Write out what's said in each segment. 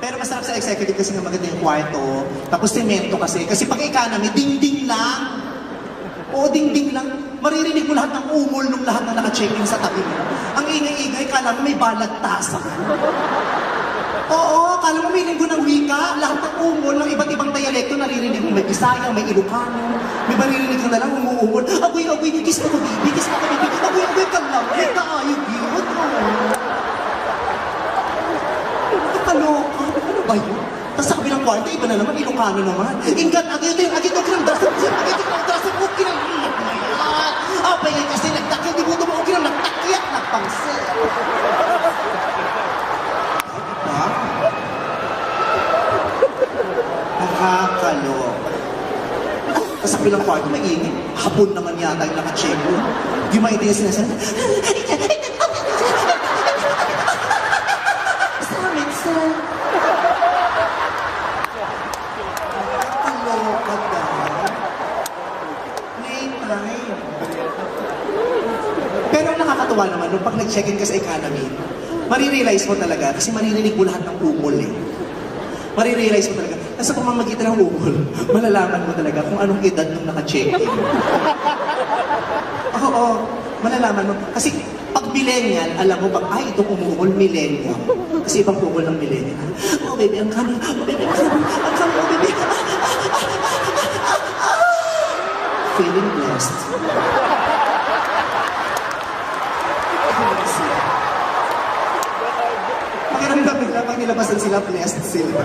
Pero masarap sa executive kasi nga maganda yung kwarto. Tapos semento kasi. Kasi pag economy, ding-ding lang. Oo, ding-ding lang. Maririnig mo lahat ng umol ng lahat na naka-check-in sa tabi mo. Ang ingay-ingay, kala mo may balagtasan. Oo, kala mo may linggo ng wika. Lahat ng umol ng iba't ibang dialekto naririnig mo. May Bisaya, may Ilocano. May maririnig ka na lang umuumol. Agoy-agoy, kiss mo ko, baby. Kiss mo ko, baby. Agoy-agoy ka lang. May kaayog yun. Nakaloka. Ano ba yun? Tapos sa kabilang kwarto, iba na naman, Ilocano naman. Ingat, agito yung kinamdasan ko. Agito yung kinamdasan ko. Kinamdasan ko. Apay ngayon kasi nagtakya. Di mo tumaw kinam. Nagtakya. Nagpangsil. Diba? Nakakaloka. Tapos sa kabilang kwarto, may ingin. Hapon naman yata yung naka-check mo. Di maitin yung sinasabi. Samit, sir. Pero ang nakakatuwa naman, nung pag nag-check-in ka sa economy, marirealize mo talaga, kasi maririnig mo lahat ng umol eh. Marirealize mo talaga, nasa pamamagitan ng umol, malalaman mo talaga kung anong edad nung naka-check-in. Oo, malalaman mo. Kasi pag millennial, alam mo, pag, ay, itong umumol, millennial. Kasi ibang umol ng millennial. Oh, baby, ang kami. Oh, baby, ang kami. Ang kami, oh, baby. Feeling blessed. Pakiramdam nila, pag nilabasan sila, blessed sila.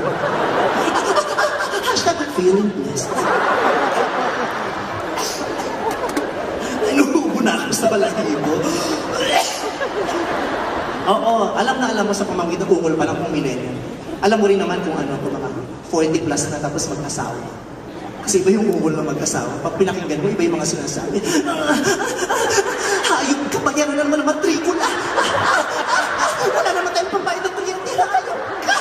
Hashtag feeling blessed. Inuubo na ako sa balahibo. Oo, alam mo sa pamamagitan ng ungol pa lang kung millennial. Alam mo rin naman kung ano, kung mga 40 plus na tapos mag-asawa. Kasi iba yung ungol na mag-asawa. Pag pinakinggan mo, iba yung mga sinasabi. Hayop ka ba? Yan na naman ang matrikula. Wala naman tayong pambayad ng kuryente. Hayop ka.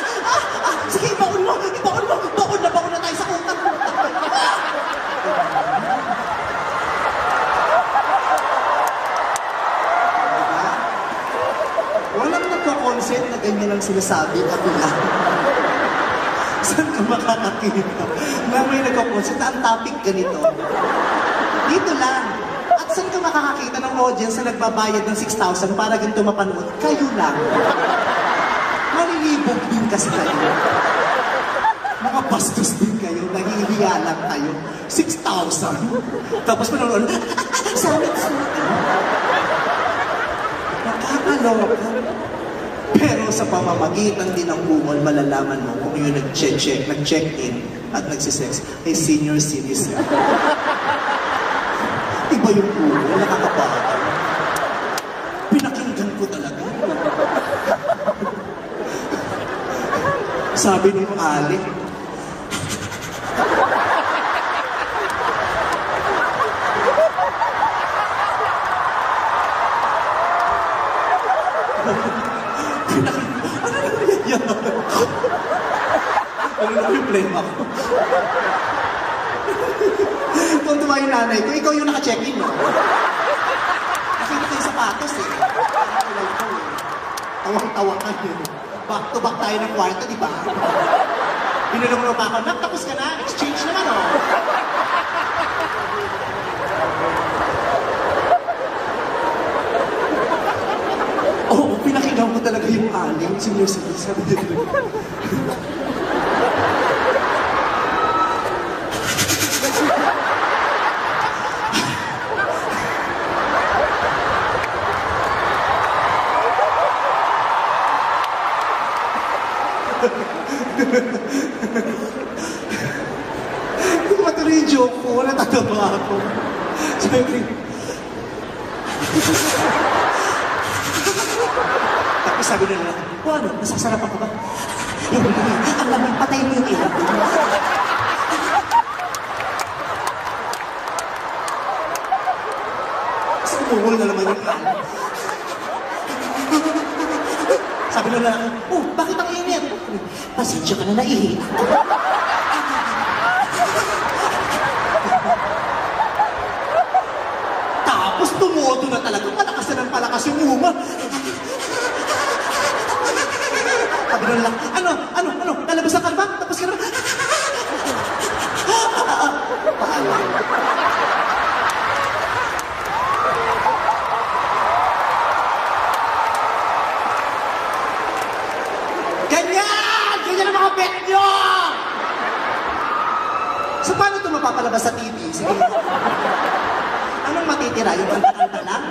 Sige, ibaon mo. Ibaon mo. Baon na tayo sa utang. Walang nagko-consent na ganyan ang sinasabi at lang. Saan ka makakakita na may nagko-consent na ang topic ganito? Dito lang. At saan ka makakakita ng audience na nagbabayad ng 6,000 para ganito mapanood? Kayo lang. Malilibog din kasi kayo. Mga bastos din kayo. Nahihiya lang kayo. 6,000. Tapos manonood. Samit. Nakakaloka. Pero sa pamamagitan din ng umol, malalaman mo kung yung nag-check-in at nagsisex ay senior citizen. Iba yung umol, nakakabahan. Pinakinggan ko talaga. Sabi nung Ali, ano na yung problema ko? Kung tuwa yung nanay ko, ikaw yung naka-check-in, no? Nakita ko yung sapatos, eh. Tawang-tawa ka yun. Back to back tayo ng kwarto, di ba? Binulong mo pa ako, Nak, tapos ka na? Exchange naman, oh. Oo, pinakinggan ko talaga yung aling. Sabi niya talaga. Hindi ko matuloy yung joke ko. Natataba ako. Sabi tapos sabi nila, o ano, nasasarapan ka ba? Hindi, ang lamang patay mo yung ilang. Sumungol na naman yung ilang. Sabi nila, oh, bakit ang init? Pasensya ka na naihi. Tapos tumuoto na talaga, palakas na ng palakas yung uma. Sabi Ganun lang. Ano? Lalabas ka ba? Tapos ka naman. Paalam. Ganyan! Ganyan ang mga bet nyo! So, paano ito mapapalabas sa TV? Sige. Anong matitira? Yung kanta-kanta lang?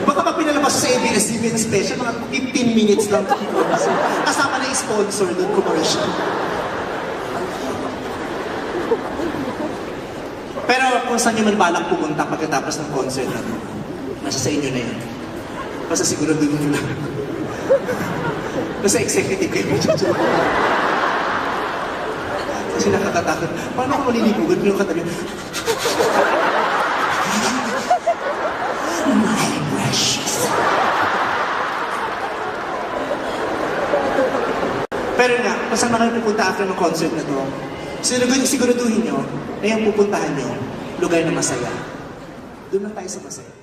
Baka pa pinalabas sa ABS-CBN special, mga 15 minutes lang. Kasama na yung sponsor doon, commercial. Pero kung saan nyo man balang pumunta pagkatapos ng concert na to, nasa sa inyo na yan. Basta siguro doon nyo lang. Basta executive kayo. Kasi nakakatakot. Paano kung malilibugan ko yung katabi? My precious. Pero nga, kung saan na kayo pupunta after ng concert na to, siguraduhin nyo na yung pupuntahan nyo, lugar na masaya. Doon lang tayo sa masaya.